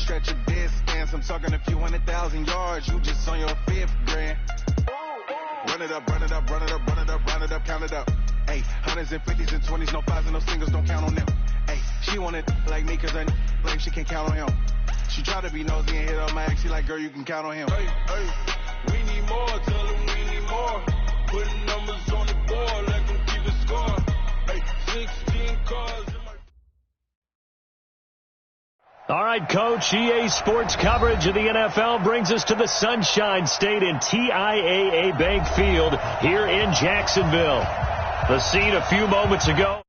stretch a distance. I'm talking a few 100,000 yards. You just on your 5th grand. Run it up, run it up, run it up, run it up, run it up, count it up. Hey, hundreds and 50s and 20s, no 5s and no singles, don't count on them. Hey, she wanted like me cause her like she can't count on him. She try to be nosy and hit up my ex, she like, girl, you can count on him. Hey, hey, we need more, tell them we need more. Putting numbers on the board, let them keep it score. Hey, 16 cars. All right, Coach, EA Sports coverage of the NFL brings us to the Sunshine State in TIAA Bank Field here in Jacksonville. The scene a few moments ago.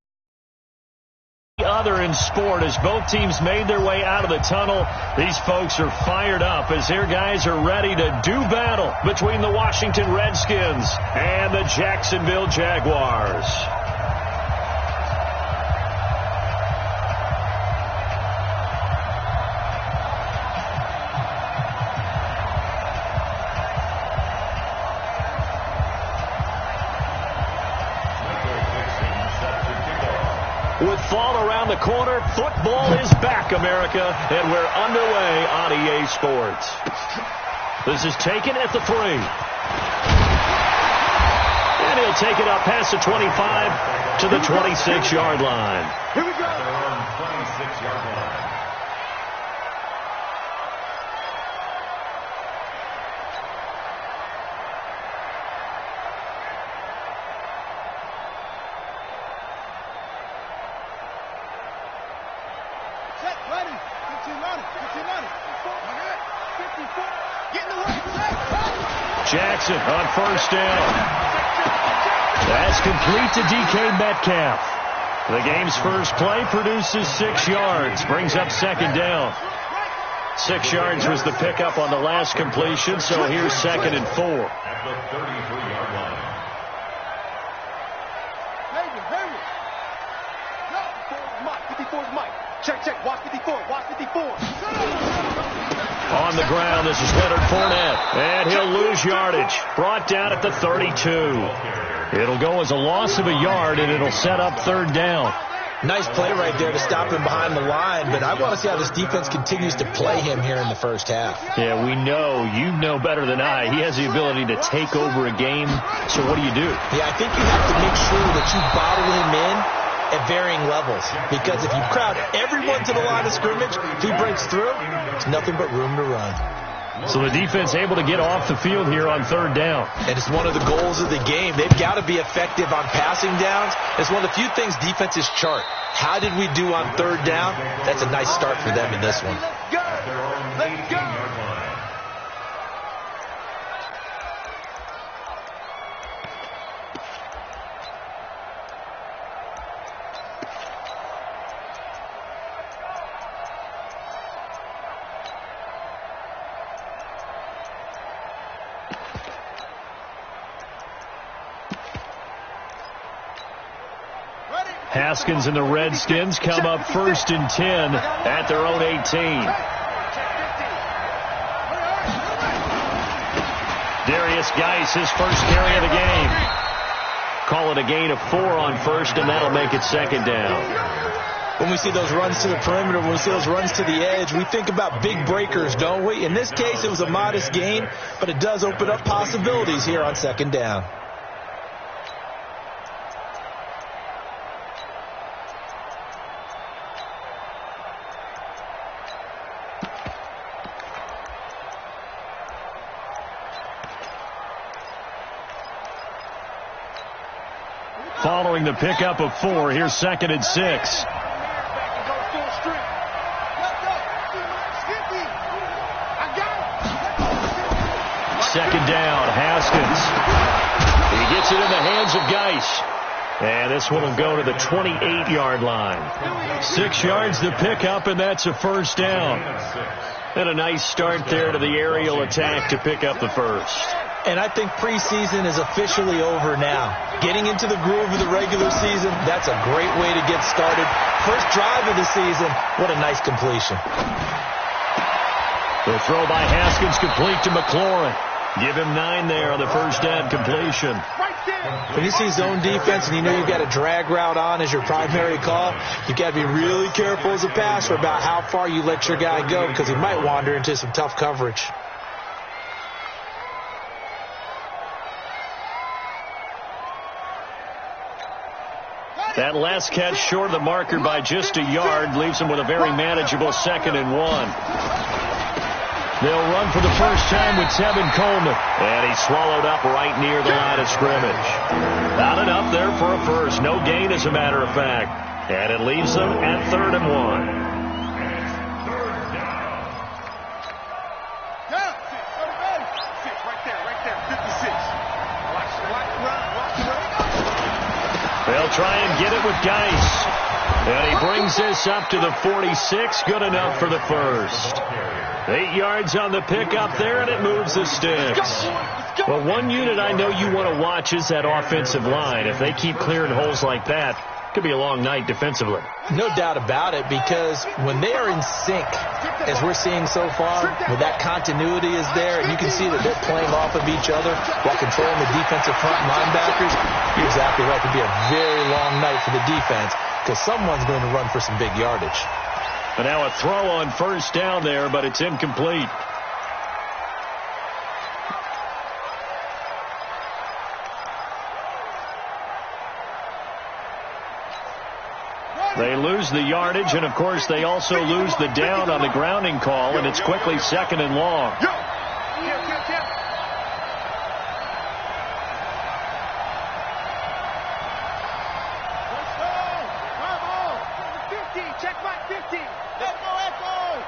The other in sport as both teams made their way out of the tunnel. These folks are fired up as their guys are ready to do battle between the Washington Redskins and the Jacksonville Jaguars. With fall around the corner, football is back, America, and we're underway on EA Sports. This is taken at the 3. And he'll take it up past the 25 to the 26-yard line. Here we go. 26-yard line. Jackson on first down. That's complete to DK Metcalf. The game's first play produces 6 yards, brings up second down. 6 yards was the pickup on the last completion, so here's 2nd and 4. At the 33-yard line. Check. Watch 54. On the ground, this is Leonard Fournette, and he'll lose yardage. Brought down at the 32. It'll go as a loss of a yard, and it'll set up 3rd down. Nice play right there to stop him behind the line, but I want to see how this defense continues to play him here in the first half. Yeah, we know. You know better than I. He has the ability to take over a game, so what do? Yeah, I think you have to make sure that you bottle him in at varying levels, because if you crowd everyone to the line of scrimmage, if he breaks through, there's nothing but room to run. So the defense able to get off the field here on 3rd down. And it's one of the goals of the game. They've got to be effective on passing downs. It's one of the few things defenses chart. How did we do on 3rd down? That's a nice start for them in this one. Let's go. Haskins and the Redskins come up 1st and 10 at their own 18. Darius Geis, his first carry of the game. Call it a gain of 4 on 1st, and that'll make it 2nd down. When we see those runs to the perimeter, when we see those runs to the edge, we think about big breakers, don't we? In this case, it was a modest gain, but it does open up possibilities here on 2nd down. Following the pickup of 4, here's 2nd and 6. Second down, Haskins. He gets it in the hands of Geis. And this one will go to the 28-yard line. 6 yards to pick up, and that's a 1st down. And a nice start there to the aerial attack to pick up the 1st. And I think preseason is officially over now. Getting into the groove of the regular season, that's a great way to get started. First drive of the season, what a nice completion. The throw by Haskins complete to McLaurin. Give him 9 there on the first down completion. When you see zone defense and you know you've got a drag route on as your primary call, you've got to be really careful as a passer about how far you let your guy go because he might wander into some tough coverage. That last catch short of the marker by just a yard leaves him with a very manageable 2nd and 1. They'll run for the first time with Tevin Coleman. And he's swallowed up right near the line of scrimmage. Not enough there for a first. No gain, as a matter of fact. And it leaves them at 3rd and 1. They'll try and get it with Geis. And he brings this up to the 46. Good enough for the first. 8 yards on the pickup there, and it moves the sticks. Well, one unit I know you want to watch is that offensive line. If they keep clearing holes like that, it could be a long night defensively. No doubt about it, because when they are in sync, as we're seeing so far, when that continuity is there, and you can see that they're playing off of each other while controlling the defensive front linebackers, you're exactly right. It could be a very long night for the defense because someone's going to run for some big yardage. And now a throw on first down there, but it's incomplete. They lose the yardage, and, of course, they also lose the down on the grounding call, and it's quickly 2nd and long. Check Mike 50. Let's go, Echo.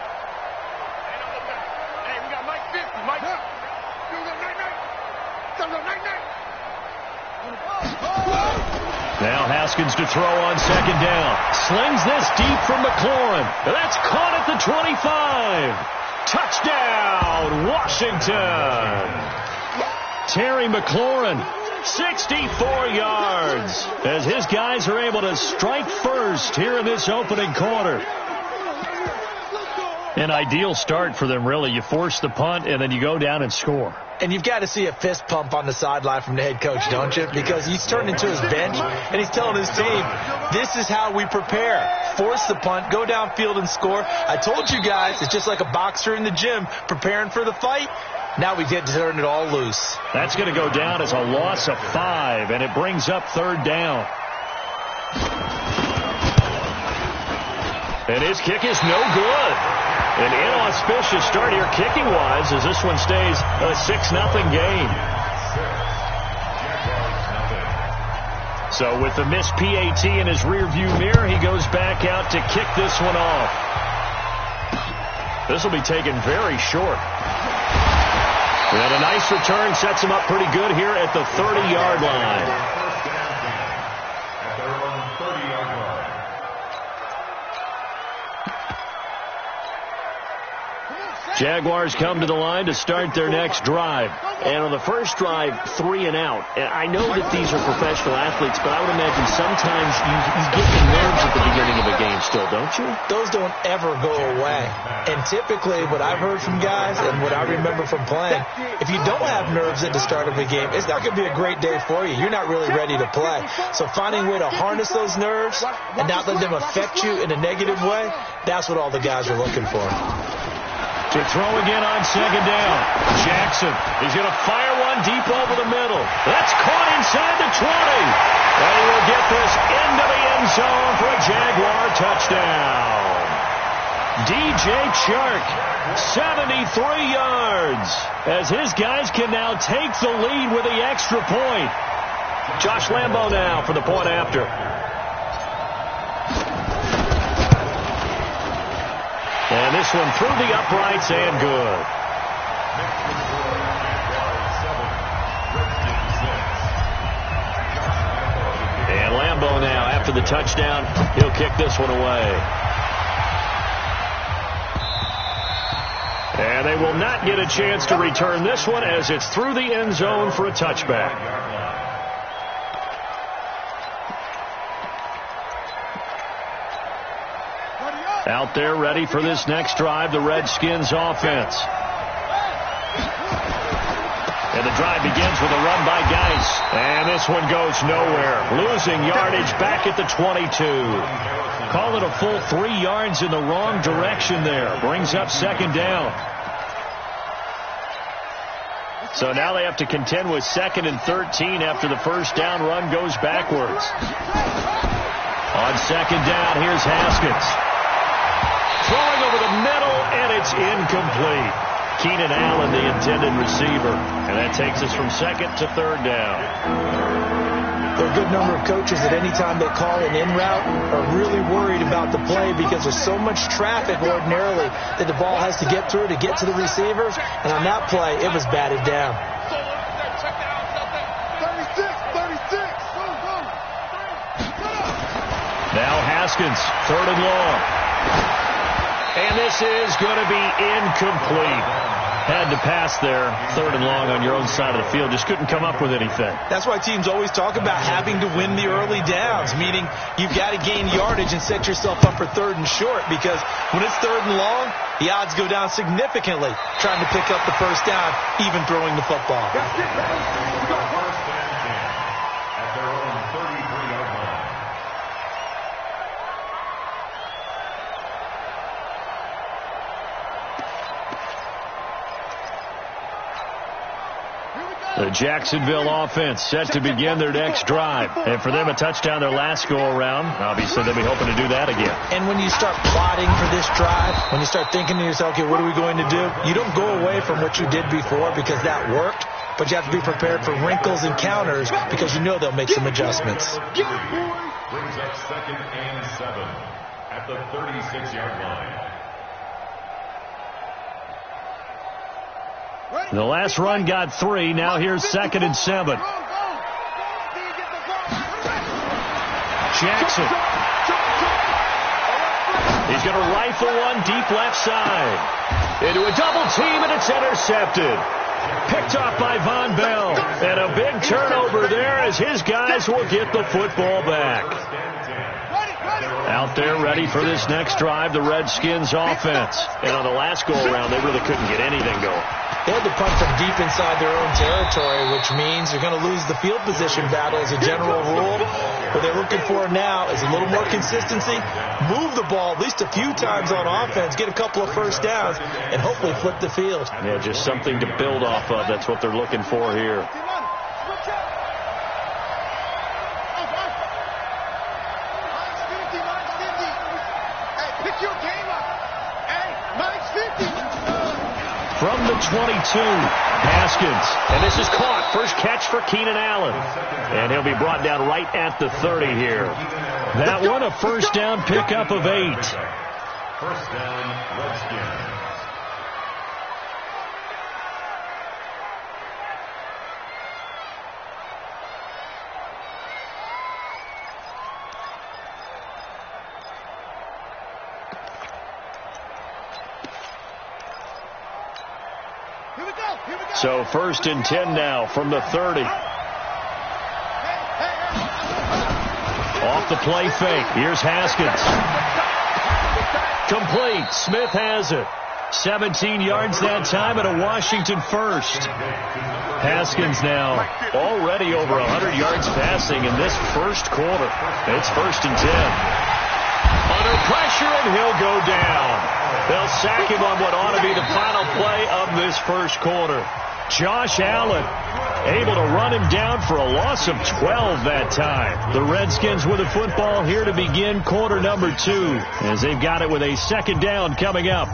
Hey, we got Mike 50. Mike. Now Haskins to throw on 2nd down. Slings this deep from McLaurin. That's caught at the 25. Touchdown, Washington. Terry McLaurin, 64 yards, as his guys are able to strike first here in this opening quarter. An ideal start for them, really. You force the punt, and then you go down and score. And you've got to see a fist pump on the sideline from the head coach, don't you? Because he's turned into his bench, and he's telling his team, this is how we prepare. Force the punt, go downfield and score. I told you guys, it's just like a boxer in the gym preparing for the fight. Now we get to turn it all loose. That's going to go down as a loss of 5, and it brings up 3rd down. And his kick is no good. An inauspicious start here kicking-wise as this one stays a 6-0 game. So with the missed PAT in his rearview mirror, he goes back out to kick this one off. This will be taken very short. And a nice return sets him up pretty good here at the 30-yard line. Jaguars come to the line to start their next drive. And on the first drive, 3 and out. And I know that these are professional athletes, but I would imagine sometimes you get the nerves at the beginning of a game still, don't you? Those don't ever go away. And typically what I've heard from guys and what I remember from playing, if you don't have nerves at the start of a game, it's not going to be a great day for you. You're not really ready to play. So finding a way to harness those nerves and not let them affect you in a negative way, that's what all the guys are looking for. To throw again on 2nd down. Jackson, he's going to fire one deep over the middle. That's caught inside the 20. And he will get this into the end zone for a Jaguar touchdown. DJ Chark, 73 yards, as his guys can now take the lead with the extra point. Josh Lambo now for the point after. And this one through the uprights and good. And Lambo now, after the touchdown, he'll kick this one away. And they will not get a chance to return this one as it's through the end zone for a touchback. Out there ready for this next drive, the Redskins offense. And the drive begins with a run by Geis. And this one goes nowhere. Losing yardage back at the 22. Call it a full 3 yards in the wrong direction there. Brings up second down. So now they have to contend with 2nd and 13 after the first down run goes backwards. On second down, here's Haskins. Throwing over the middle, and it's incomplete. Keenan Allen, the intended receiver. And that takes us from 2nd to 3rd down. There are a good number of coaches that any time they call an in route are really worried about the play because there's so much traffic ordinarily that the ball has to get through to get to the receivers. And on that play, it was batted down. 36. Now Haskins, 3rd and long. And this is going to be incomplete. Had to pass there, 3rd and long on your own side of the field. Just couldn't come up with anything. That's why teams always talk about having to win the early downs, meaning you've got to gain yardage and set yourself up for 3rd and short, because when it's 3rd and long, the odds go down significantly trying to pick up the first down, even throwing the football. First and 10 at their own 33-yard line. The Jacksonville offense set to begin their next drive. And for them, a touchdown their last go-around. Obviously, they'll be hoping to do that again. And when you start plotting for this drive, when you start thinking to yourself, okay, what are we going to do? You don't go away from what you did before because that worked, but you have to be prepared for wrinkles and counters because you know they'll make some adjustments. Brings up 2nd and 7 at the 36-yard line. The last run got 3. Now here's 2nd and 7. Jackson. He's going to rifle one deep left side. Into a double team, and it's intercepted. Picked off by Von Bell. And a big turnover there as his guys will get the football back. Out there ready for this next drive, the Redskins offense. And on the last go-around, they really couldn't get anything going. They had to punt from deep inside their own territory, which means you're going to lose the field position battle as a general rule. What they're looking for now is a little more consistency, move the ball at least a few times on offense, get a couple of first downs, and hopefully flip the field. Yeah, just something to build off of. That's what they're looking for here. From the 22, Haskins. And this is caught. First catch for Keenan Allen. And he'll be brought down right at the 30 here. That one, a first down pickup of 8. First down, Redskins. So 1st and 10 now from the 30. Off the play fake. Here's Haskins. Complete. Smith has it. 17 yards that time and a Washington first. Haskins now already over 100 yards passing in this first quarter. It's 1st and 10. Under pressure, and he'll go down. They'll sack him on what ought to be the final play of this first quarter. Josh Allen able to run him down for a loss of 12 that time. The Redskins with the football here to begin quarter number 2 as they've got it with a 2nd down coming up.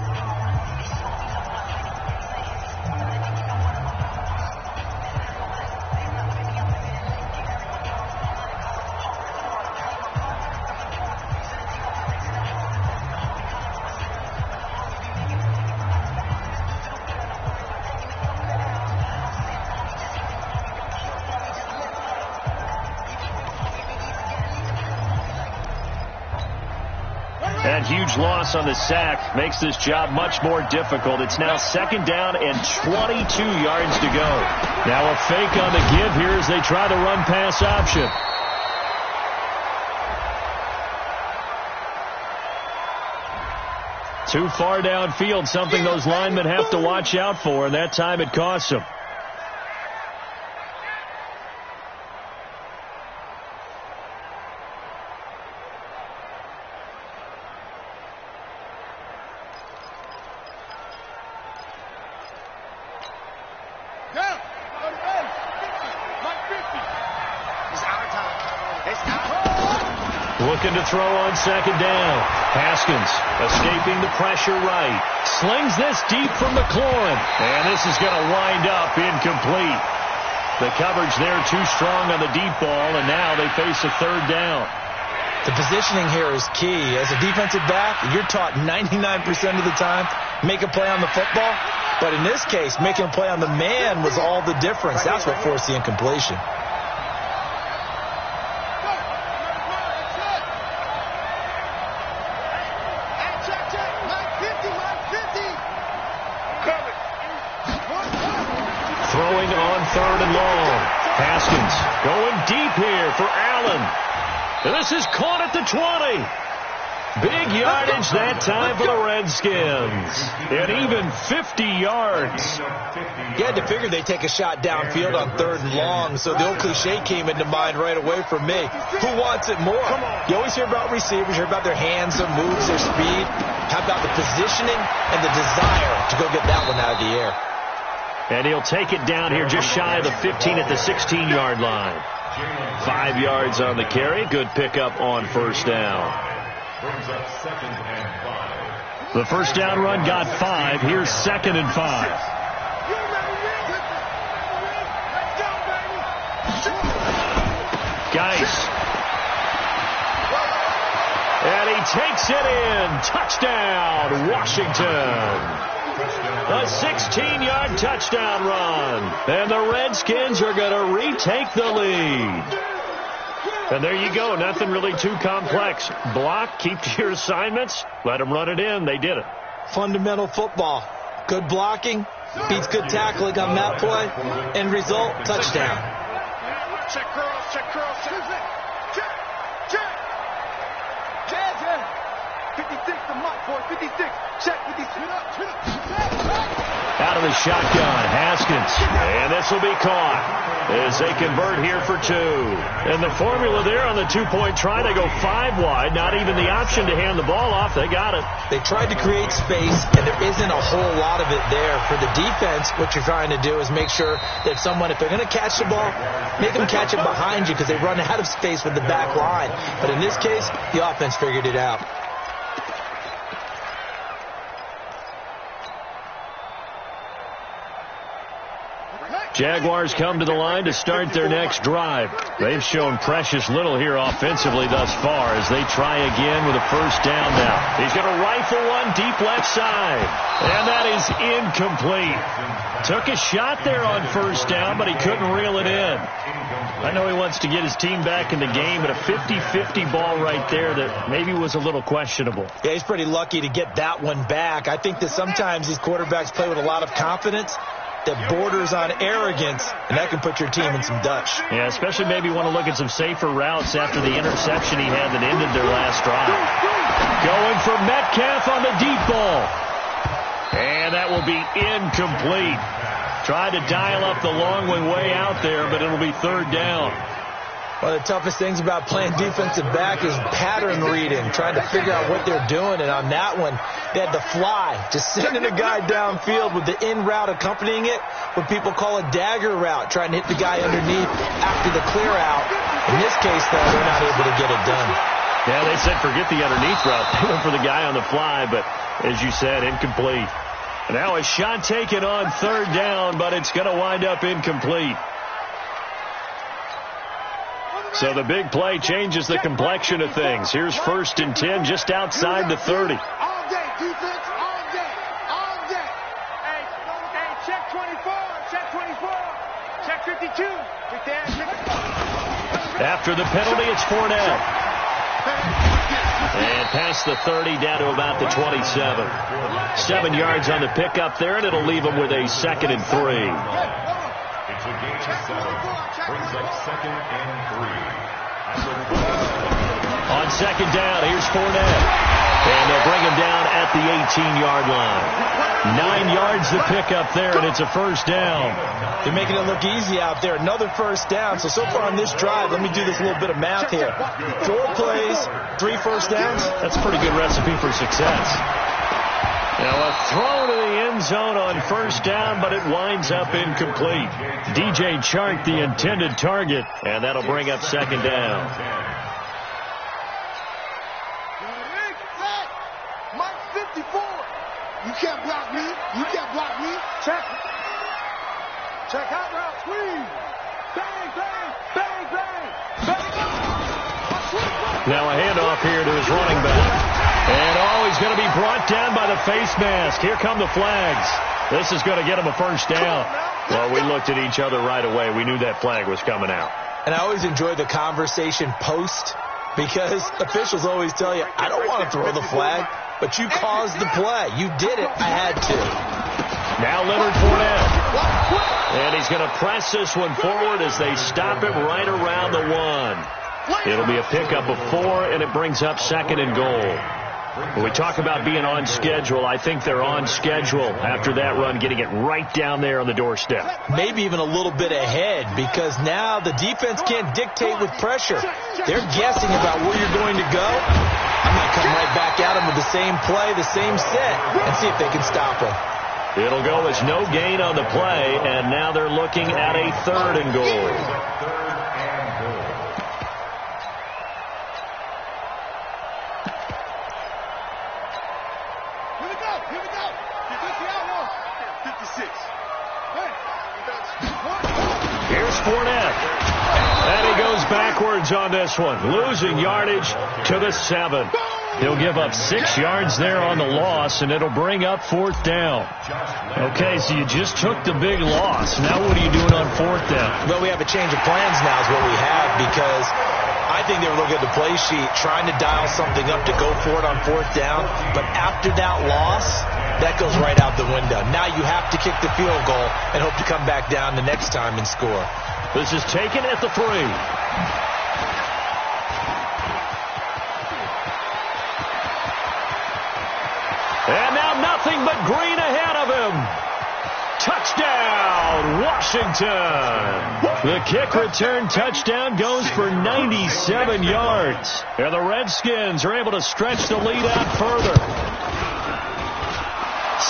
That huge loss on the sack makes this job much more difficult. It's now 2nd down and 22 yards to go. Now a fake on the give here as they try the run-pass option. Too far downfield, something those linemen have to watch out for, and that time it costs them. Looking to throw on second down. Haskins escaping the pressure right. Slings this deep from McLaurin. And this is going to wind up incomplete. The coverage there too strong on the deep ball, and now they face a third down. The positioning here is key. As a defensive back, you're taught 99% of the time, make a play on the football. But in this case, making a play on the man was all the difference. That's what forced the incompletion. Throwing on third and long. Haskins going deep here for Allen. This is caught at the 20. Big yardage that time for the Redskins. And even 50 yards. You had to figure they'd take a shot downfield on third and long, so the old cliche came into mind right away for me. Who wants it more? You always hear about receivers, you hear about their hands, their moves, their speed. How about the positioning and the desire to go get that one out of the air? And he'll take it down here just shy of the 15 at the 16-yard line. 5 yards on the carry. Good pickup on first down. Brings up 2nd and 5. The first down run got 5. Here's 2nd and 5. Geis. And he takes it in. Touchdown, Washington. A 16-yard touchdown run. And the Redskins are going to retake the lead. And there you go. Nothing really too complex. Block, keep to your assignments, let them run it in. They did it. Fundamental football. Good blocking beats good tackling on that play. End result, touchdown. Check curls, check curls, check. 56 to Mott, boy, 56. Check 56. Out of the shotgun, Haskins. And this will be caught as they convert here for 2. And the formula there on the 2-point try, they go 5 wide. Not even the option to hand the ball off. They got it. They tried to create space, and there isn't a whole lot of it there. For the defense, what you're trying to do is make sure that someone, if they're going to catch the ball, make them catch it behind you because they run out of space with the back line. But in this case, the offense figured it out. Jaguars come to the line to start their next drive. They've shown precious little here offensively thus far as they try again with a first down now. He's going to rifle one deep left side. And that is incomplete. Took a shot there on first down, but he couldn't reel it in. I know he wants to get his team back in the game, but a 50-50 ball right there that maybe was a little questionable. Yeah, he's pretty lucky to get that one back. I think that sometimes these quarterbacks play with a lot of confidence that borders on arrogance, and that can put your team in some Dutch. Yeah, especially maybe want to look at some safer routes after the interception he had that ended their last drive. Going for Metcalf on the deep ball. And that will be incomplete. Tried to dial up the long way out there, but it'll be third down. One of the toughest things about playing defensive back is pattern reading, trying to figure out what they're doing. And on that one, they had to fly, just sending a guy downfield with the in route accompanying it, what people call a dagger route, trying to hit the guy underneath after the clear out. In this case, though, they're not able to get it done. Yeah, they said forget the underneath route. They went for the guy on the fly, but as you said, incomplete. Now a shot taken on third down, but it's going to wind up incomplete. So the big play changes the complexion of things. Here's 1st and 10 just outside the 30. All day, defense, all day, all day. Hey, check 24, check 24, check 52. After the penalty, it's Fournette. And past the 30, down to about the 27. 7 yards on the pickup there, and it'll leave them with a 2nd and 3. It's a gain of 7. Brings up 2nd and 3. On second down, here's Fournette. And they'll bring him down at the 18-yard line. 9 yards to pick up there, and it's a first down. They're making it look easy out there. Another first down. So far on this drive, let me do this little bit of math here. 4 plays, 3 first downs. That's a pretty good recipe for success. Now a throw to the end zone on first down, but it winds up incomplete. DJ Chark, the intended target, and that'll bring up second down. You can't block me. You can't block me. Check. Check out route. Squeeze. Bang, bang, bang, bang, bang. Now a handoff here to his running back. And he's going to be brought down by the face mask. Here come the flags. This is going to get him a first down. Well, we looked at each other right away. We knew that flag was coming out. And I always enjoy the conversation post because officials always tell you, I don't want to throw the flag, but you caused the play. You did it. I had to. Now Leonard Fournette. And he's going to press this one forward as they stop him right around the 1. It'll be a pickup of 4, and it brings up 2nd and goal. When we talk about being on schedule, I think they're on schedule after that run, getting it right down there on the doorstep. Maybe even a little bit ahead because now the defense can't dictate with pressure. They're guessing about where you're going to go. I might come right back at them with the same play, the same set, and see if they can stop them. It'll go as no gain on the play, and now they're looking at a 3rd and goal. Here's Fournette. And he goes backwards on this one, losing yardage to the 7. He'll give up 6 yards there on the loss, and it'll bring up 4th down. Okay, so you just took the big loss. Now what are you doing on 4th down? Well, we have a change of plans now is what we have because I think they were looking at the play sheet, trying to dial something up to go for it on 4th down. But after that loss, that goes right out the window. Now you have to kick the field goal and hope to come back down the next time and score. This is taken at the 3. And now nothing but green ahead of him. Touchdown, Washington. The kick return touchdown goes for 97 yards. And the Redskins are able to stretch the lead out further.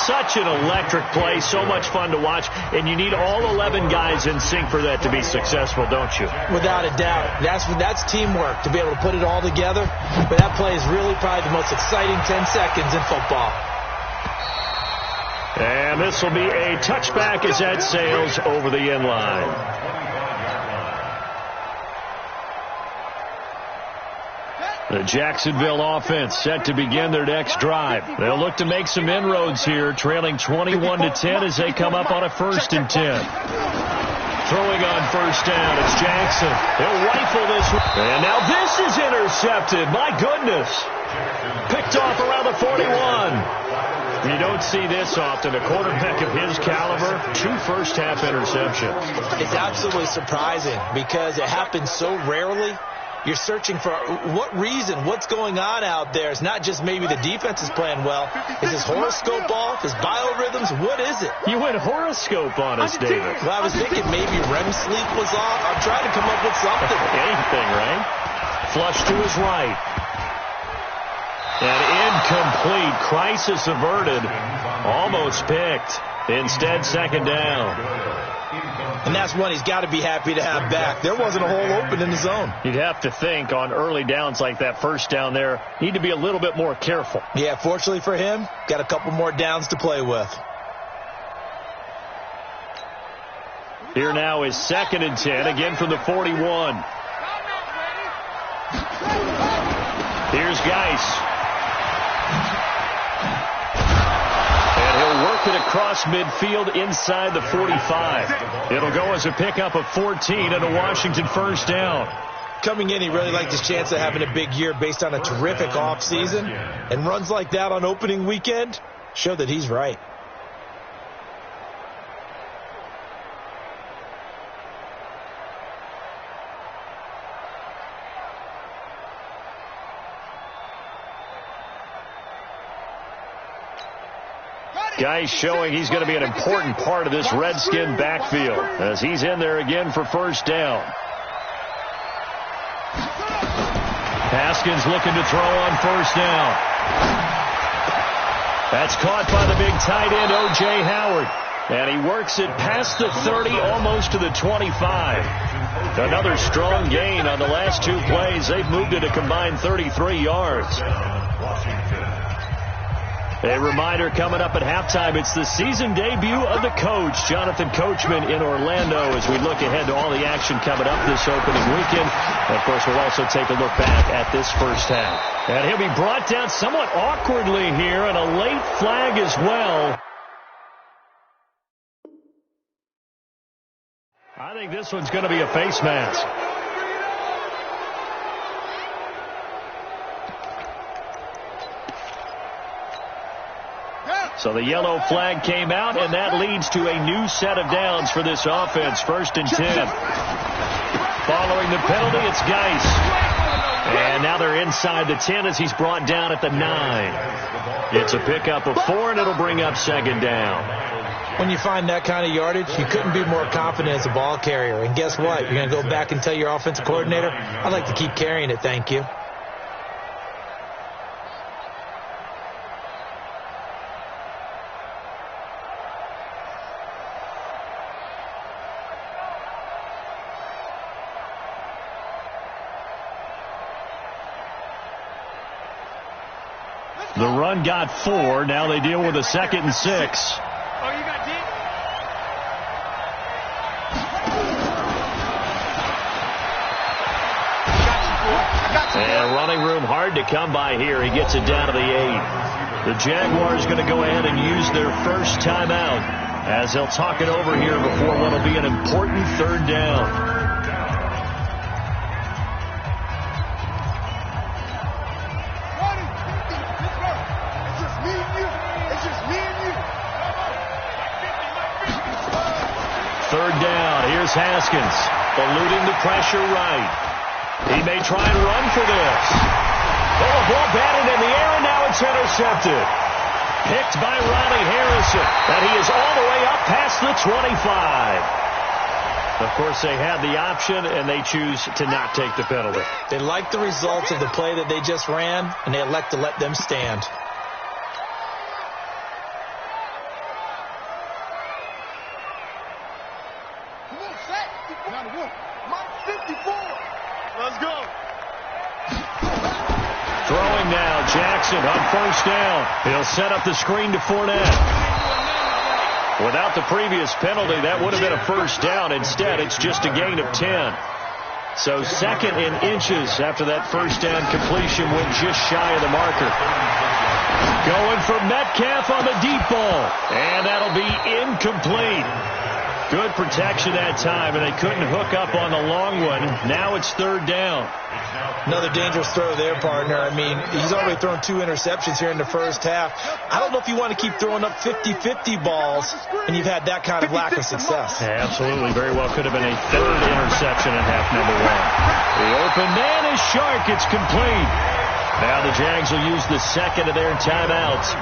Such an electric play, so much fun to watch, and you need all 11 guys in sync for that to be successful, don't you? Without a doubt. That's teamwork, to be able to put it all together. But that play is really probably the most exciting 10 seconds in football. And this will be a touchback as that sails over the end line. The Jacksonville offense set to begin their next drive. They'll look to make some inroads here, trailing 21-10 as they come up on a 1st and 10. Throwing on 1st down, it's Jackson. He'll rifle this one. And now this is intercepted. My goodness. Picked off around the 41. You don't see this often. A quarterback of his caliber, 2 first-half interceptions. It's absolutely surprising because it happens so rarely. You're searching for what reason, what's going on out there. It's not just maybe the defense is playing well. Is his horoscope off? His biorhythms? What is it? You went horoscope on us, David. Well, I was thinking maybe REM sleep was off. I'm trying to come up with something. Anything, right? Flush to his right. And incomplete. Crisis averted. Almost picked. Instead, 2nd down. And that's one he's got to be happy to have back. There wasn't a hole open in the zone. You'd have to think on early downs like that 1st down there, need to be a little bit more careful. Yeah, fortunately for him, got a couple more downs to play with. Here now is 2nd and 10, again from the 41. Here's Geis. Work it across midfield inside the 45. It'll go as a pickup of 14 and a Washington 1st down. Coming in, he really liked his chance of having a big year based on a terrific offseason. And runs like that on opening weekend show that he's right. Guys showing he's going to be an important part of this Redskin backfield as he's in there again for 1st down. Haskins looking to throw on 1st down. That's caught by the big tight end, O.J. Howard. And he works it past the 30, almost to the 25. Another strong gain on the last 2 plays. They've moved it a combined 33 yards. A reminder coming up at halftime, it's the season debut of the coach, Jonathan Coachman, in Orlando, as we look ahead to all the action coming up this opening weekend. And, of course, we'll also take a look back at this first half. And he'll be brought down somewhat awkwardly here, and a late flag as well. I think this one's going to be a face mask. So the yellow flag came out, and that leads to a new set of downs for this offense. 1st and 10. Following the penalty, it's Geis. And now they're inside the 10 as he's brought down at the 9. It's a pickup of 4, and it'll bring up 2nd down. When you find that kind of yardage, you couldn't be more confident as a ball carrier. And guess what? You're going to go back and tell your offensive coordinator, I'd like to keep carrying it, thank you. The run got 4. Now they deal with a 2nd and 6. Oh, you got deep? And running room hard to come by here. He gets it down to the 8. The Jaguars going to go ahead and use their first timeout as they'll talk it over here before what will be an important 3rd down. Haskins eluding the pressure right. He may try and run for this. Oh, a ball batted in the air, and now it's intercepted. Picked by Riley Harrison, and he is all the way up past the 25. Of course, they had the option, and they choose to not take the penalty. They like the results of the play that they just ran, and they elect to let them stand. Throwing now, Jackson on 1st down. He'll set up the screen to Fournette. Without the previous penalty, that would have been a 1st down. Instead, it's just a gain of 10. So 2nd in inches after that 1st down completion went just shy of the marker. Going for Metcalf on the deep ball. And that'll be incomplete. Good protection that time, and they couldn't hook up on the long one. Now it's 3rd down. Another dangerous throw there, partner. I mean, he's already thrown 2 interceptions here in the first half. I don't know if you want to keep throwing up 50-50 balls, and you've had that kind of lack of success. Yeah, absolutely. Very well could have been a 3rd interception in half number 1. The open man is Shark. It's complete. Now the Jags will use the 2nd of their timeouts,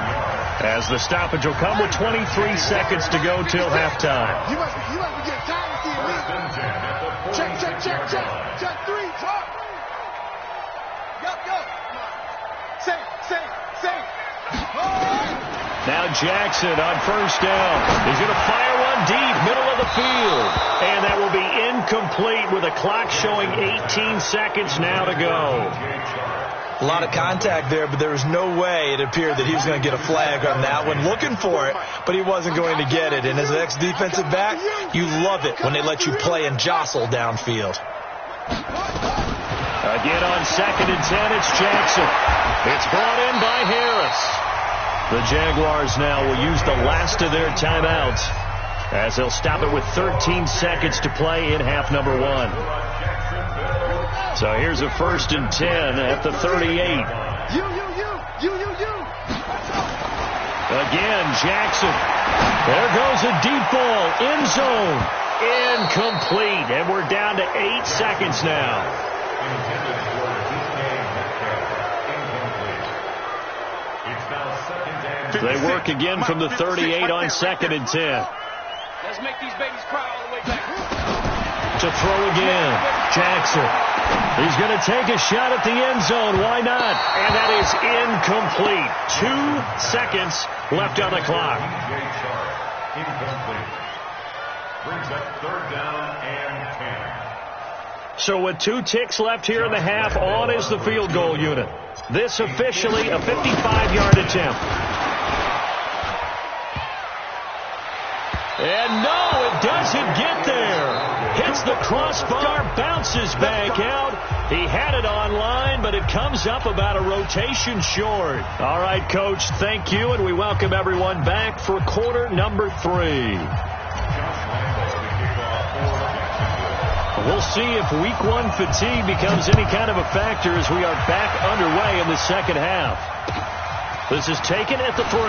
as the stoppage will come with 23 seconds to go till halftime. You must be getting tired of seeing me. Check 3, talk. Go. Say. Now Jackson on 1st down. He's going to fire one deep, middle of the field. And that will be incomplete with a clock showing 18 seconds now to go. A lot of contact there, but there was no way it appeared that he was going to get a flag on that one. Looking for it, but he wasn't going to get it. And as an ex-defensive back, you love it when they let you play and jostle downfield. Again on 2nd and 10, it's Jackson. It's brought in by Harris. The Jaguars now will use the last of their timeouts as they'll stop it with 13 seconds to play in half number 1. So here's a 1st and 10 at the 38. You. Again, Jackson. There goes a deep ball. End zone. Incomplete. And we're down to 8 seconds now. They work again from the 38 on 2nd and 10. Let's make these babies cry all the way back. To throw again. Jackson. He's going to take a shot at the end zone. Why not? And that is incomplete. 2 seconds left on the clock. Incomplete. Brings up 3rd down and 10. So with 2 ticks left here in the half, on is the field goal unit. This officially a 55-yard attempt. And no, it doesn't get there. Hits the crossbar, bounces back out. He had it online, but it comes up about a rotation short. All right, Coach, thank you, and we welcome everyone back for quarter number 3. We'll see if week 1 fatigue becomes any kind of a factor as we are back underway in the second half. This is taken at the 3.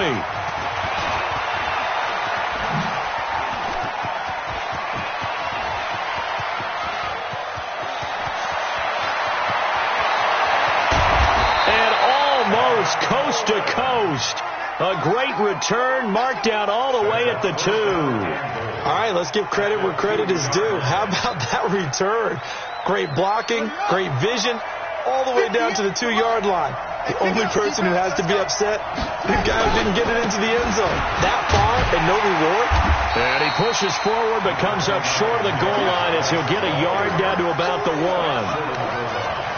Coast to coast. A great return, marked down all the way at the 2. All right, let's give credit where credit is due. How about that return? Great blocking, great vision, all the way down to the 2-yard line. The only person who has to be upset, the guy who didn't get it into the end zone. That far and no reward. And he pushes forward but comes up short of the goal line as he'll get a yard down to about the 1.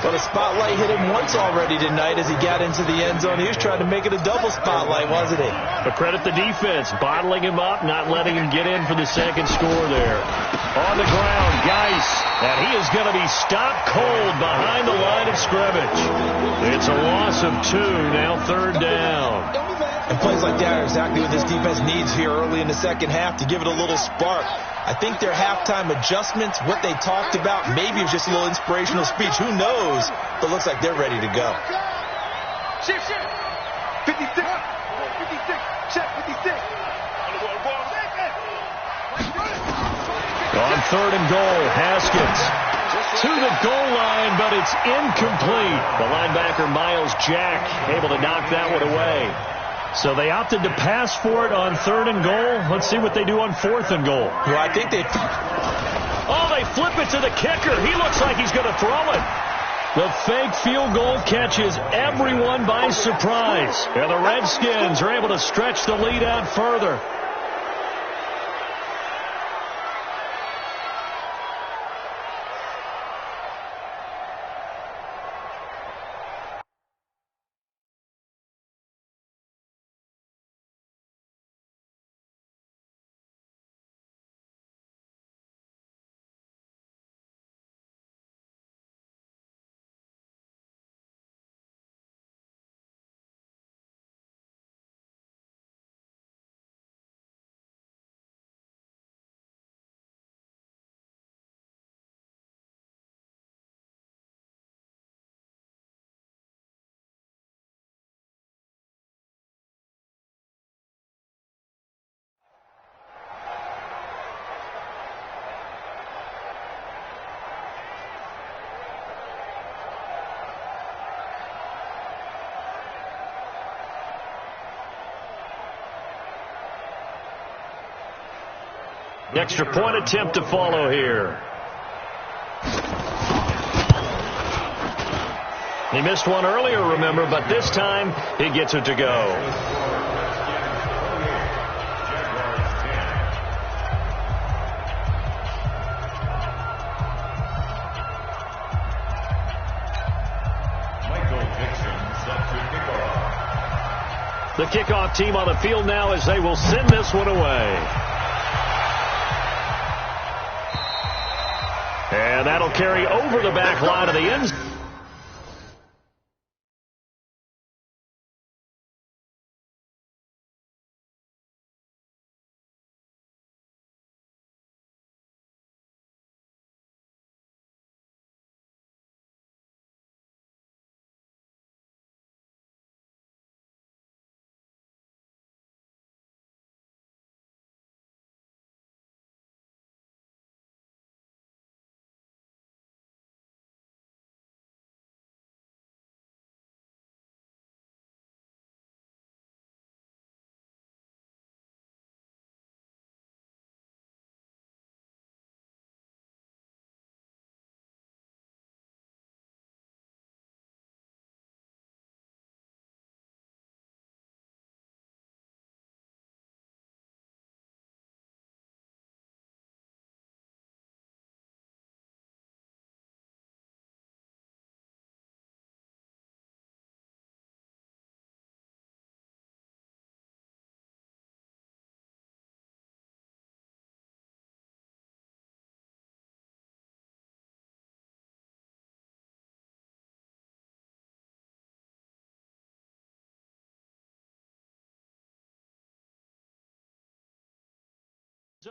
But a spotlight hit him once already tonight as he got into the end zone. He was trying to make it a double spotlight, wasn't he? But credit the defense, bottling him up, not letting him get in for the second score there. On the ground, Geis, and he is going to be stopped cold behind the line of scrimmage. It's a loss of 2, now 3rd down. And plays like that are exactly what this defense needs here early in the second half to give it a little spark. I think their halftime adjustments, what they talked about, maybe it was just a little inspirational speech. Who knows? But it looks like they're ready to go. Shift. 56. 56. Check 56. On 3rd and goal, Haskins to the goal line, but it's incomplete. The linebacker, Miles Jack, able to knock that one away. So they opted to pass for it on 3rd and goal. Let's see what they do on 4th and goal. Well, I think they flip it to the kicker. He looks like he's going to throw it. The fake field goal catches everyone by surprise. And the Redskins are able to stretch the lead out further. Extra point attempt to follow here. He missed one earlier, remember, but this time he gets it to go. The kickoff team on the field now as they will send this one away. And that'll carry over the back line of the end zone.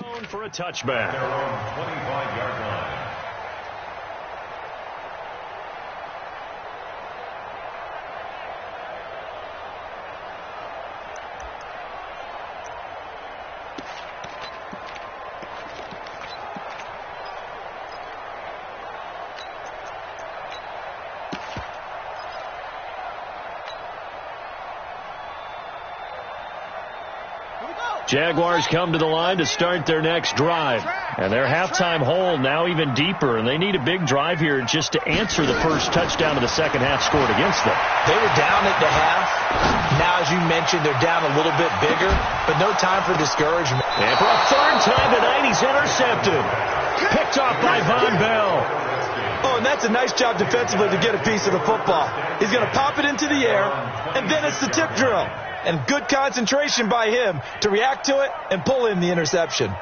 Zone for a touchback. Their own 25-yard line. Jaguars come to the line to start their next drive. And their halftime hole now even deeper, and they need a big drive here just to answer the first touchdown of the second half scored against them. They were down at the half. Now, as you mentioned, they're down a little bit bigger, but no time for discouragement. And for a third time tonight, he's intercepted. Picked off by Von Bell. Oh, and that's a nice job defensively to get a piece of the football. He's going to pop it into the air, and then it's the tip drill. And good concentration by him to react to it and pull in the interception.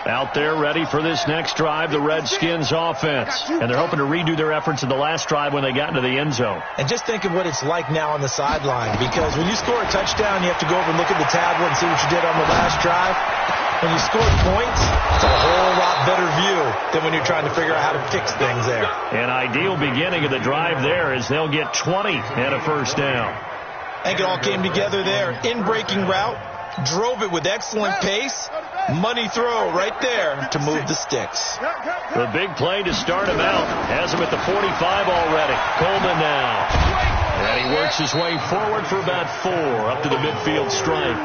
Out there ready for this next drive, the Redskins offense. And they're hoping to redo their efforts in the last drive when they got into the end zone. And just think of what it's like now on the sideline, because when you score a touchdown, you have to go over and look at the tablet and see what you did on the last drive. When you score points, it's a whole lot better view than when you're trying to figure out how to fix things there. An ideal beginning of the drive there is they'll get 20 and a first down. I think it all came together there. In-breaking route, drove it with excellent pace. Money throw right there to move the sticks. The big play to start him out. Has him at the 45 already. Coleman now. And he works his way forward for about 4 up to the midfield stripe.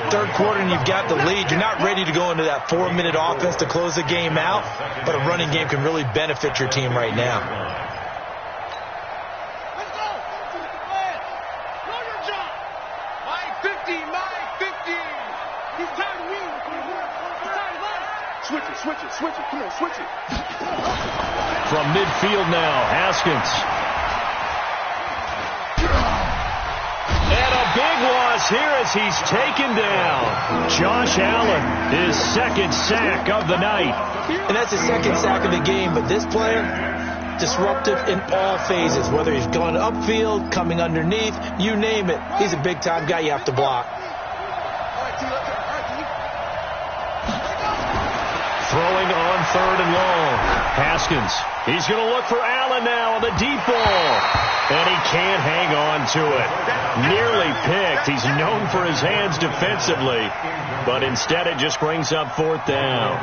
Third quarter and you've got the lead. You're not ready to go into that 4-minute offense to close the game out, but a running game can really benefit your team right now. Let's go. Know your job. My 50, my 50. He's tired of winning. He's tired of life. Switch it. Come on, switch it. From midfield now, Haskins. And a big loss here as he's taken down. Josh Allen, his second sack of the night. And that's his second sack of the game, but this player, disruptive in all phases, whether he's going upfield, coming underneath, you name it. He's a big-time guy you have to block. Throwing on 3rd and long. Haskins. He's going to look for Allen now on the deep ball. And he can't hang on to it. Nearly picked. He's known for his hands defensively. But instead it just brings up 4th down.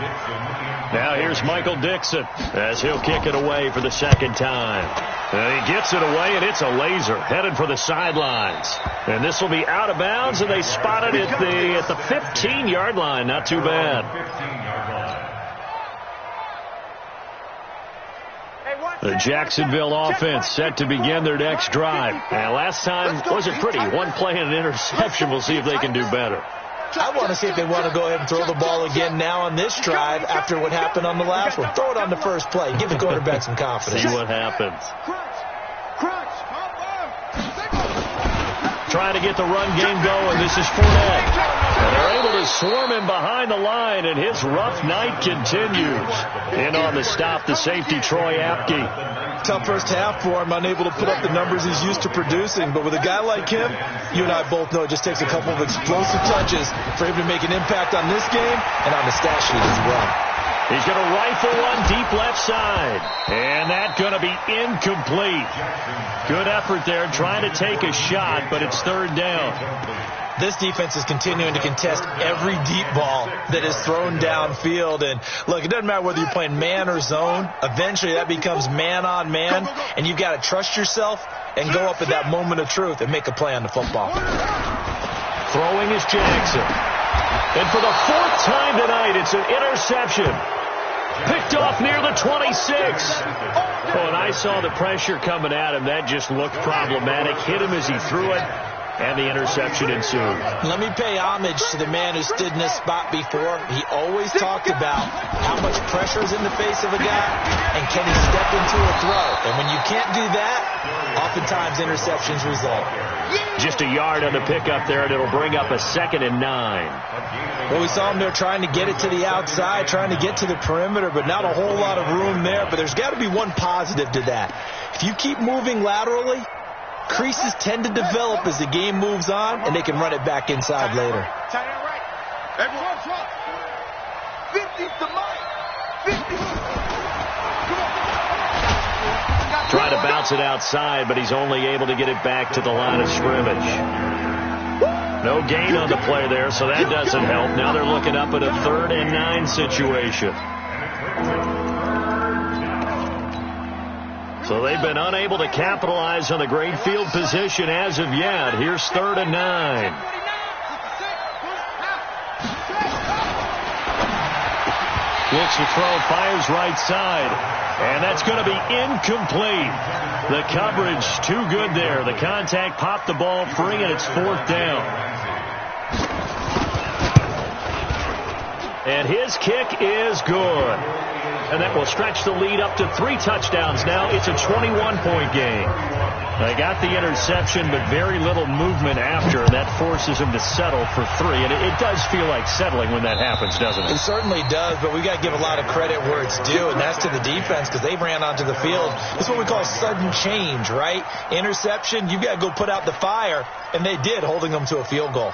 Now here's Michael Dixon as he'll kick it away for the second time. And he gets it away, and it's a laser headed for the sidelines. And this will be out of bounds, and they spot it at the 15-yard line. Not too bad. The Jacksonville offense set to begin their next drive. And last time wasn't pretty. One play and an interception. We'll see if they can do better. I want to see if they want to go ahead and throw the ball again now on this drive after what happened on the last one. Throw it on the first play. Give the quarterback some confidence. See what happens. Trying to get the run game going. This is Fournette. And they're able to swarm him behind the line, and his rough night continues. In on the stop, the safety, Troy Apke. Tough first half for him, unable to put up the numbers he's used to producing. But with a guy like him, you and I both know it just takes a couple of explosive touches for him to make an impact on this game and on the stat sheet as well. He's going to rifle one deep left side. And that's going to be incomplete. Good effort there trying to take a shot, but it's 3rd down. This defense is continuing to contest every deep ball that is thrown downfield. And, look, it doesn't matter whether you're playing man or zone. Eventually that becomes man-on-man, and you've got to trust yourself and go up at that moment of truth and make a play on the football. Throwing is Jackson. And for the 4th time tonight, it's an interception. Picked off near the 26. Oh, and I saw the pressure coming at him. That just looked problematic. Hit him as he threw it. And the interception ensued. Let me pay homage to the man who stood in this spot before. He always talked about how much pressure is in the face of a guy and can he step into a throw. And when you can't do that, oftentimes interceptions result. Just a yard on the pickup there, and it'll bring up a 2nd and 9. Well, we saw him there trying to get it to the outside, trying to get to the perimeter, but not a whole lot of room there. But there's got to be one positive to that. If you keep moving laterally, Creases tend to develop as the game moves on, and they can run it back inside later. Tight end right. Everyone drop. 50 to Mike. 50. Trying to bounce it outside, but he's only able to get it back to the line of scrimmage. No gain on the play there, so that doesn't help. Now they're looking up at a 3rd and 9 situation. So they've been unable to capitalize on the great field position as of yet. Here's 3rd and 9. Looks to throw, fires right side. And that's going to be incomplete. The coverage too good there. The contact popped the ball free, and it's 4th down. And his kick is good. And that will stretch the lead up to 3 touchdowns now. It's a 21-point game. They got the interception, but very little movement after. That forces him to settle for 3. And it does feel like settling when that happens, doesn't it? It certainly does, but we got to give a lot of credit where it's due, and that's to the defense because they ran onto the field. It's what we call sudden change, right? Interception, you got to go put out the fire, and they did, holding them to a field goal.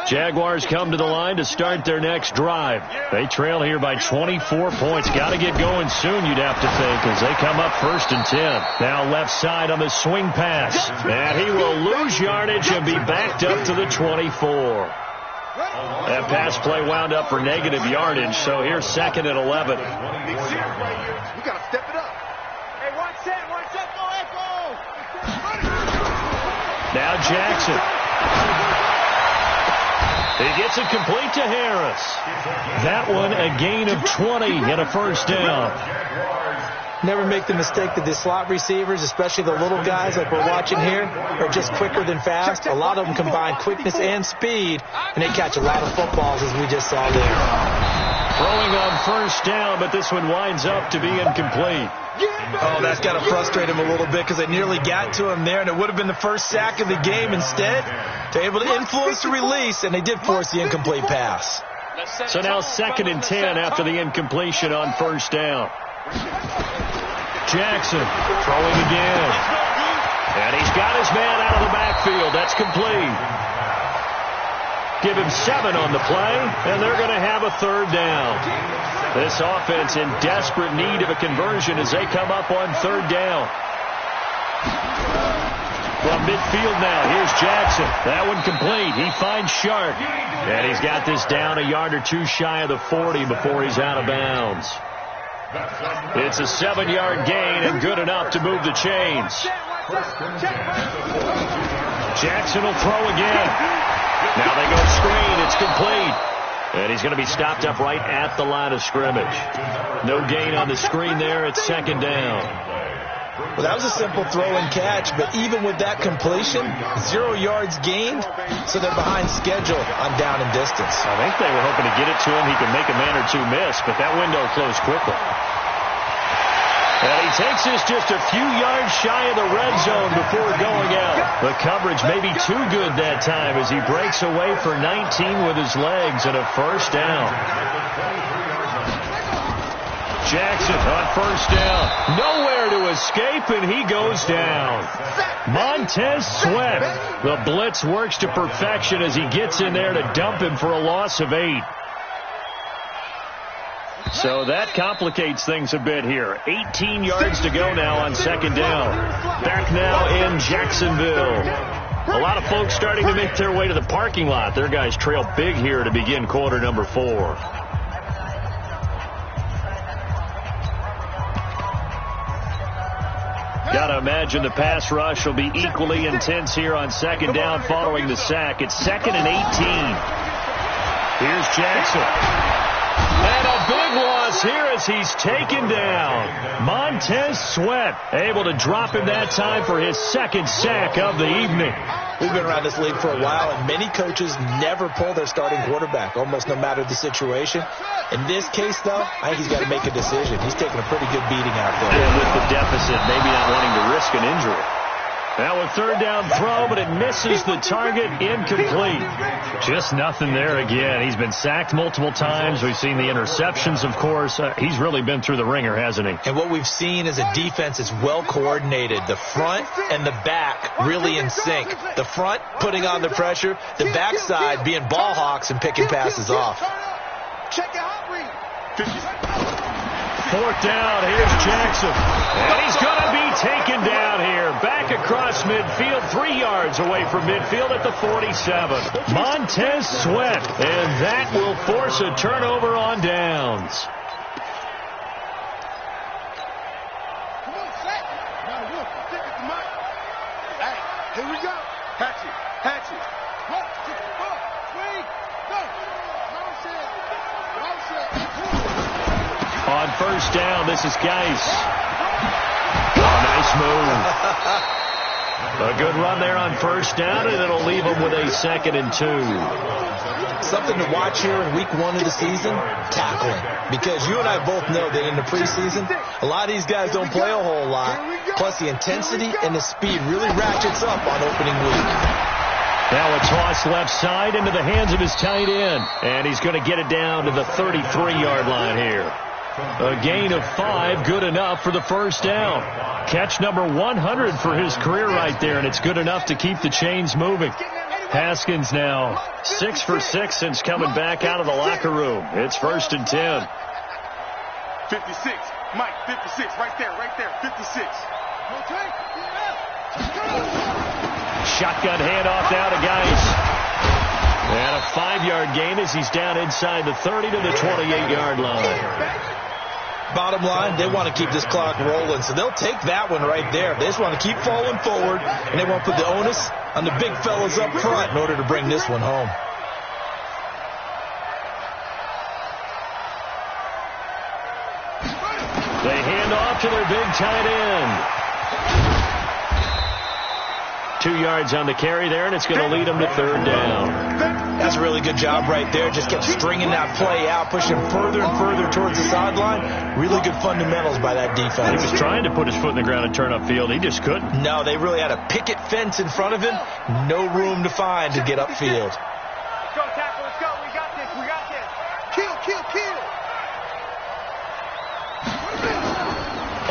Jaguars come to the line to start their next drive. They trail here by 24 points. Got to get going soon, you'd have to think, as they come up 1st and 10. Now left side on the swing pass. And he will lose yardage and be backed up to the 24. That pass play wound up for negative yardage, so here's 2nd and 11. We got to step it up. Hey, watch that, go Echo. Now Jackson. He gets it complete to Harris. That one a gain of 20 and a 1st down. Never make the mistake that the slot receivers, especially the little guys like we're watching here, are just quicker than fast. A lot of them combine quickness and speed, and they catch a lot of footballs, as we just saw there. Throwing on 1st down, but this one winds up to be incomplete. Oh, that's got to frustrate him a little bit because they nearly got to him there, and it would have been the first sack of the game. Instead, they're able to influence the release, and they did force the incomplete pass. So now 2nd and 10 after the incompletion on 1st down. Jackson throwing again. And he's got his man out of the backfield. That's complete. Give him 7 on the play, and they're going to have a 3rd down. This offense in desperate need of a conversion as they come up on 3rd down. From midfield now, here's Jackson. That one complete. He finds Sharp. And he's got this down a yard or 2 shy of the 40 before he's out of bounds. It's a 7-yard gain and good enough to move the chains. Jackson will throw again. Now they go screen. It's complete. And he's going to be stopped up right at the line of scrimmage. No gain on the screen there. It's 2nd down. Well, that was a simple throw and catch, but even with that completion, 0 yards gained, so they're behind schedule on down and distance. I think they were hoping to get it to him. He could make a man or 2 miss, but that window closed quickly. And he takes this just a few yards shy of the red zone before going out. The coverage may be too good that time as he breaks away for 19 with his legs and a 1st down. Jackson on 1st down. Nowhere to escape, and he goes down. Montez Sweat. The blitz works to perfection as he gets in there to dump him for a loss of 8. So that complicates things a bit here. 18 yards to go now on 2nd down. Back now in Jacksonville. A lot of folks starting to make their way to the parking lot. Their guys trail big here to begin quarter number 4. Got to imagine the pass rush will be equally intense here on 2nd down following the sack. It's 2nd and 18. Here's Jackson. And a big loss here as he's taken down. Montez Sweat able to drop him that time for his 2nd sack of the evening. We've been around this league for a while, and many coaches never pull their starting quarterback, almost no matter the situation. In this case, though, I think he's got to make a decision. He's taking a pretty good beating out there. And with the deficit, maybe not wanting to risk an injury. Now a third down throw, but it misses the target, incomplete. Just nothing there again. He's been sacked multiple times. We've seen the interceptions, of course. He's really been through the ringer, hasn't he? And what we've seen is a defense that's well coordinated. The front and the back really in sync. The front putting on the pressure, the backside being ball hawks and picking passes off. Check your hot read. Fourth down, here's Jackson. And he's going to be taken down here. Back across midfield, 3 yards away from midfield at the 47. Montez Sweat. And that will force a turnover on downs. Come on, set. Now look, stick it to Mike. Hey, here we go. Hatch it. 1, 2, 3, go. On first down, this is Geis. Oh, nice move. A good run there on first down, and it'll leave them with a 2nd and 2. Something to watch here in week 1 of the season, tackling. Because you and I both know that in the preseason, a lot of these guys don't play a whole lot. Plus, the intensity and the speed really ratchets up on opening week. Now a toss left side into the hands of his tight end. And he's going to get it down to the 33-yard line here. A gain of 5, good enough for the first down. Catch number 100 for his career right there, and it's good enough to keep the chains moving. Haskins now 6 for 6 since coming back out of the locker room. It's 1st and 10. 56. Mike, 56. Right there. 56. Okay. Shotgun handoff now to Geis. And a 5-yard gain as he's down inside the 30 to the 28-yard line. Bottom line, they want to keep this clock rolling, so they'll take that one right there. They just want to keep falling forward, and they want to put the onus on the big fellas up front in order to bring this one home. They hand off to their big tight end. 2 yards on the carry there, and it's going to lead them to 3rd down. That's a really good job right there. Just kept stringing that play out, pushing further and further towards the sideline. Really good fundamentals by that defense. He was trying to put his foot in the ground and turn upfield. He just couldn't. No, they really had a picket fence in front of him. No room to find to get upfield. Let's go, tackle. Let's go. We got this. Kill.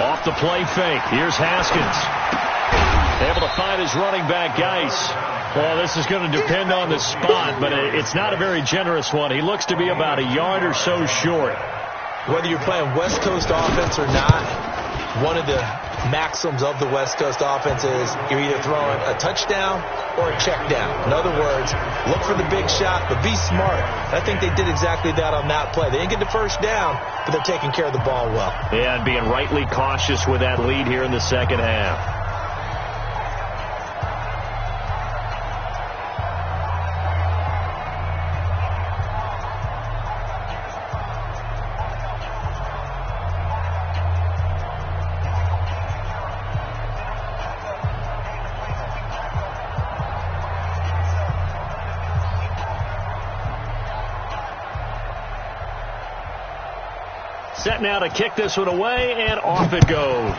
Off the play fake. Here's Haskins. Able to find his running back, Geis. Well, this is going to depend on the spot, but it's not a very generous one. He looks to be about a yard or so short. Whether you're playing West Coast offense or not, one of the maxims of the West Coast offense is you're either throwing a touchdown or a check down. In other words, look for the big shot, but be smart. I think they did exactly that on that play. They didn't get the first down, but they're taking care of the ball well. Yeah, and being rightly cautious with that lead here in the second half. Set now to kick this one away, and off it goes.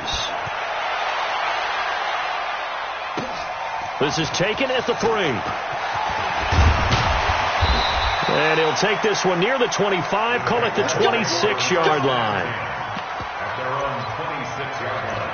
This is taken at the 3. And he'll take this one near the 25, call it the 26-yard line. At their own 26-yard line.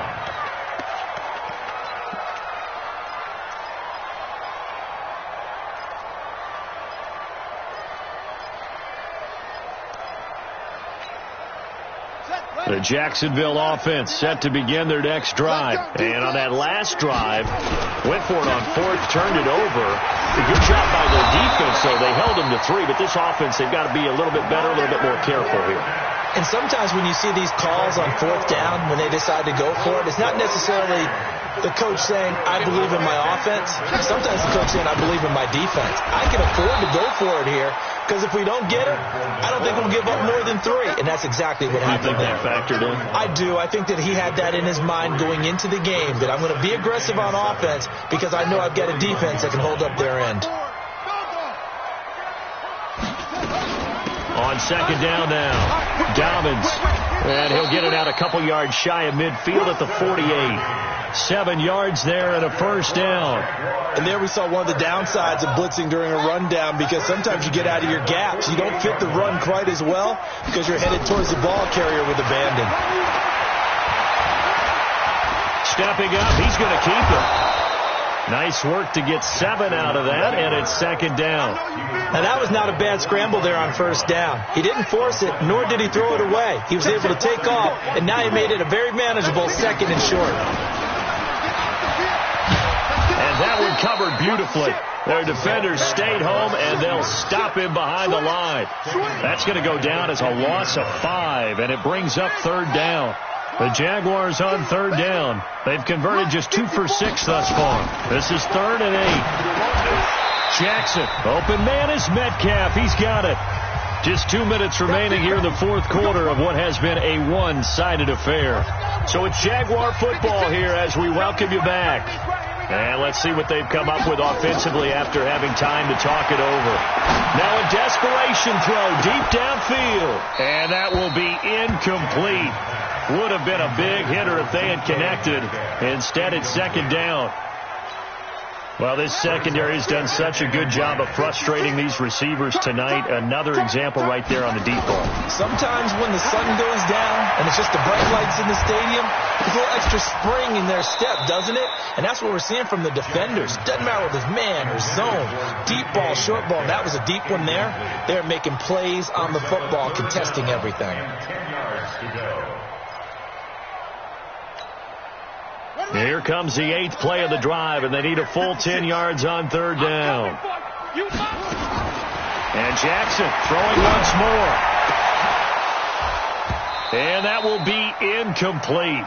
The Jacksonville offense set to begin their next drive. And on that last drive, went for it on 4th, turned it over. A good job by their defense, though. They held them to 3, but this offense, they've got to be a little bit better, a little bit more careful here. And sometimes when you see these calls on 4th down, when they decide to go for it, it's not necessarily the coach saying, I believe in my offense. Sometimes the coach saying, I believe in my defense. I can afford to go for it here, because if we don't get it, I don't think we'll give up more than 3. And that's exactly what happened there. You think that factored in? I do. I think that he had that in his mind going into the game, that I'm going to be aggressive on offense because I know I've got a defense that can hold up their end. On 2nd down now, Dobbins And he'll get it out a couple yards shy of midfield at the 48. 7 yards there and a first down. And there we saw one of the downsides of blitzing during a rundown, because sometimes you get out of your gaps. You don't fit the run quite as well because you're headed towards the ball carrier with abandon. Stepping up, he's going to keep it. Nice work to get 7 out of that, and it's second down. Now, that was not a bad scramble there on first down. He didn't force it, nor did he throw it away. He was able to take off, and now he made it a very manageable second and short. And that one covered beautifully. Their defenders stayed home, and they'll stop him behind the line. That's going to go down as a loss of 5, and it brings up third down. The Jaguars on third down. They've converted just 2 for 6 thus far. This is 3rd and 8. Jackson, open man is Metcalf. He's got it. Just 2 minutes remaining here in the fourth quarter of what has been a one-sided affair. So it's Jaguar football here as we welcome you back. And let's see what they've come up with offensively after having time to talk it over. Now a desperation throw deep downfield. And that will be incomplete. Would have been a big hitter if they had connected. Instead, it's second down. Well, this secondary has done such a good job of frustrating these receivers tonight. Another example right there on the deep ball. Sometimes when the sun goes down and it's just the bright lights in the stadium, there's a little extra spring in their step, doesn't it? And that's what we're seeing from the defenders. Doesn't matter if it's man or zone, deep ball, short ball. That was a deep one there. They're making plays on the football, contesting everything. 10 yards to go. Here comes the 8th play of the drive, and they need a full 10 yards on third down. And Jackson throwing once more. And that will be incomplete.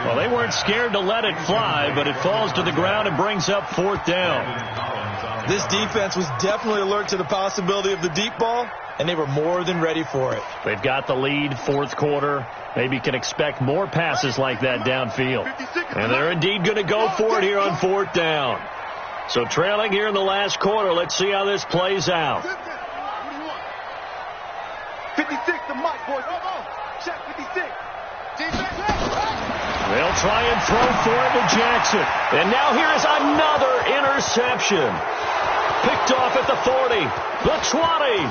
Well, they weren't scared to let it fly, but it falls to the ground and brings up fourth down. This defense was definitely alert to the possibility of the deep ball, and they were more than ready for it. They've got the lead, fourth quarter. Maybe can expect more passes like that downfield. And they're indeed going to go for it here on fourth down. So trailing here in the last quarter, let's see how this plays out. 56, the mic, boys. Check 56. They'll try and throw for it to Jackson. And now here is another interception. Picked off at the 40, the 20,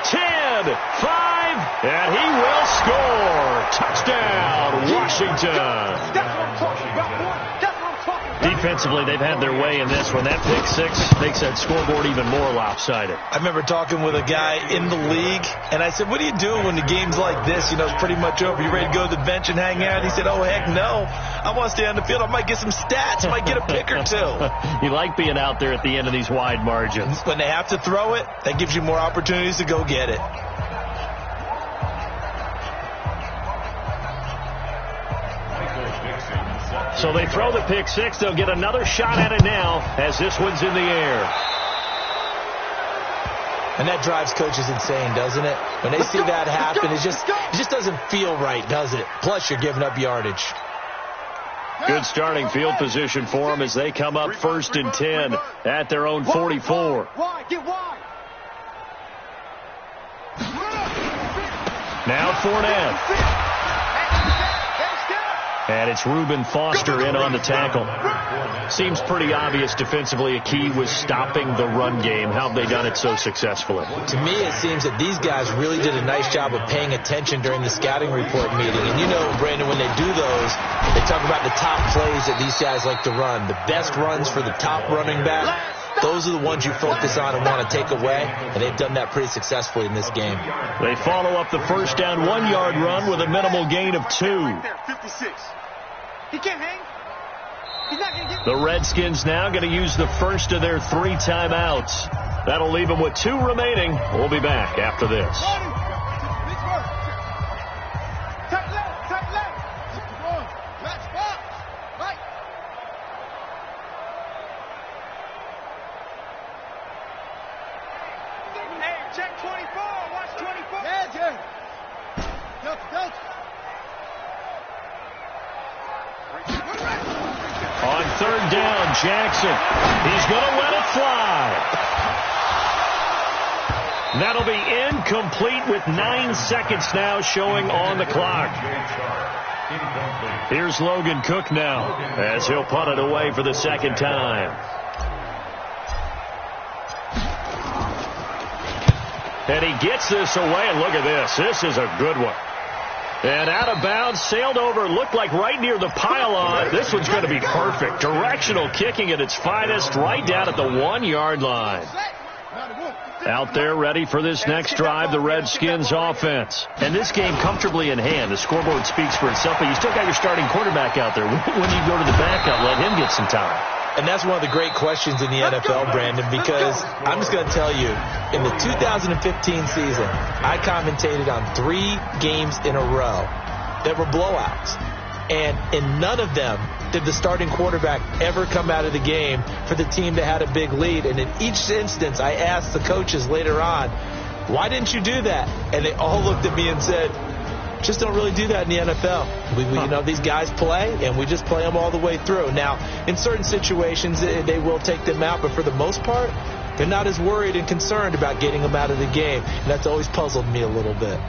10, 5, and he will score. Touchdown, Washington. That's what I'm talking about, boy. That's what I'm talking about. Defensively, they've had their way in this one. That pick six makes that scoreboard even more lopsided. I remember talking with a guy in the league, and I said, what do you do when the game's like this? You know, it's pretty much over. You ready to go to the bench and hang out? He said, oh, heck no. I want to stay on the field. I might get some stats. I might get a pick or two. You like being out there at the end of these wide margins. When they have to throw it, that gives you more opportunities to go get it. So they throw the pick six. They'll get another shot at it now as this one's in the air. And that drives coaches insane, doesn't it? When they see that happen, it just doesn't feel right, does it? Plus, you're giving up yardage. Good starting field position for them as they come up 1st and 10 at their own 44. Get wide. Now Fournette. And it's Reuben Foster in on the tackle. Seems pretty obvious defensively a key was stopping the run game. How have they done it so successfully? To me, it seems that these guys really did a nice job of paying attention during the scouting report meeting. And you know, Brandon, when they do those, they talk about the top plays that these guys like to run. The best runs for the top running back. Those are the ones you focus on and want to take away, and they've done that pretty successfully in this game. They follow up the first down 1-yard run with a minimal gain of 2. 56. He can't hang. He's not going to get. The Redskins now going to use the first of their 3 timeouts. That'll leave them with 2 remaining. We'll be back after this. Tight left, tight left. Left spot. Right. Hey, check 24. Watch 24. Yeah. Delta. On third down, Jackson. He's going to let it fly. That'll be incomplete with 9 seconds now showing on the clock. Here's Logan Cook now as he'll punt it away for the second time. And he gets this away, and look at this. This is a good one. And out of bounds, sailed over, looked like right near the pylon. This one's going to be perfect. Directional kicking at its finest, right down at the 1-yard line. Out there ready for this next drive, the Redskins offense. And this game comfortably in hand. The scoreboard speaks for itself, but you still got your starting quarterback out there. When you go to the backup, let him get some time. And that's one of the great questions in the NFL, Brandon, because I'm just going to tell you, in the 2015 season, I commentated on 3 games in a row that were blowouts. And in none of them did the starting quarterback ever come out of the game for the team that had a big lead. And in each instance, I asked the coaches later on, why didn't you do that? And they all looked at me and said, just don't really do that in the NFL. You know, these guys play, and we just play them all the way through. Now, in certain situations, they will take them out, but for the most part, they're not as worried and concerned about getting them out of the game. And that's always puzzled me a little bit.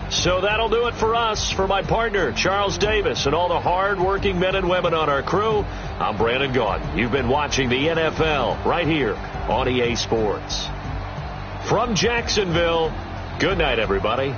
So that'll do it for us. For my partner, Charles Davis, and all the hard-working men and women on our crew, I'm Brandon Gaudin. You've been watching the NFL right here on EA Sports. From Jacksonville, good night, everybody.